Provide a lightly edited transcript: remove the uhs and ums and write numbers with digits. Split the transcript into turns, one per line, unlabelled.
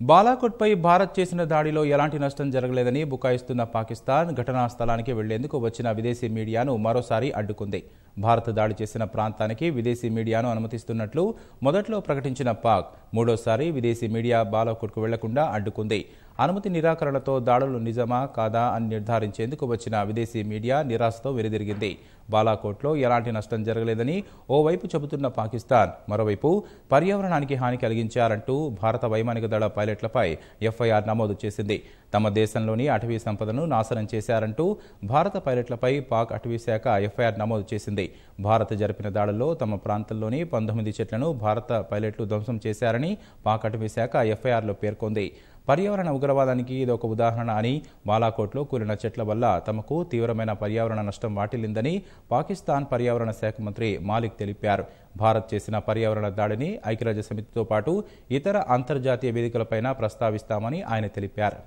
బాలాకోట్పై భారత్ చేసిన దాడిలో ఎలాంటి నష్టం జరగలేదని బుకాయిస్తున్న పాకిస్తాన్ ఘటనా స్థలానికి వెళ్లేందుకు వచ్చిన విదేశీ మీడియాను మరోసారి అడ్డుకుంది. భారత్ దాడి చేసిన ప్రాంతానికి విదేశీ మీడియాను అనుమతిస్తున్నట్లు మొదట్లో ప్రకటించిన పాక్ మూడోసారి విదేశీ మీడియా బాలాకోట్కు వెళ్లకుండా అడ్డుకుంది. అనుమతి నిరాకరణతో దాడులు నిజమా కాదా అని నిర్ధారించేందుకు వచ్చిన విదేశీ మీడియా నిరాశతో వెనుదిరిగింది. బాలాకోట్లో ఎలాంటి నష్టం జరగలేదని ఓవైపు చెబుతున్న పాకిస్తాన్ మరోవైపు పర్యావరణానికి హాని కలిగించారంటూ భారత వైమానిక దళ పైలట్లపై ఎఫ్ఐఆర్ నమోదు చేసింది. తమ దేశంలోని అటవీ సంపదను నాశనం చేశారంటూ భారత పైలట్లపై పాక్ అటవీ శాఖ ఎఫ్ఐఆర్ నమోదు చేసింది. భారత్ జరిపిన దాడుల్లో తమ ప్రాంతంలోని 19 చెట్లను భారత పైలట్లు ధ్వంసం చేశారని పాక్ అటవీ శాఖ ఎఫ్ఐఆర్లో పేర్కొంది. పర్యావరణ ఉగ్రవాదానికి ఇదొక ఉదాహరణ అని, బాలాకోట్లో కూలిన చెట్ల వల్ల తమకు తీవ్రమైన పర్యావరణ నష్టం వాటిల్లిందని పాకిస్తాన్ పర్యావరణ శాఖ మంత్రి మాలిక్ తెలిపారు. భారత్ చేసిన పర్యావరణ దాడిని ఐక్యరాజ్య సమితితో పాటు ఇతర అంతర్జాతీయ వేదికలపైన ప్రస్తావిస్తామని ఆయన తెలిపారు.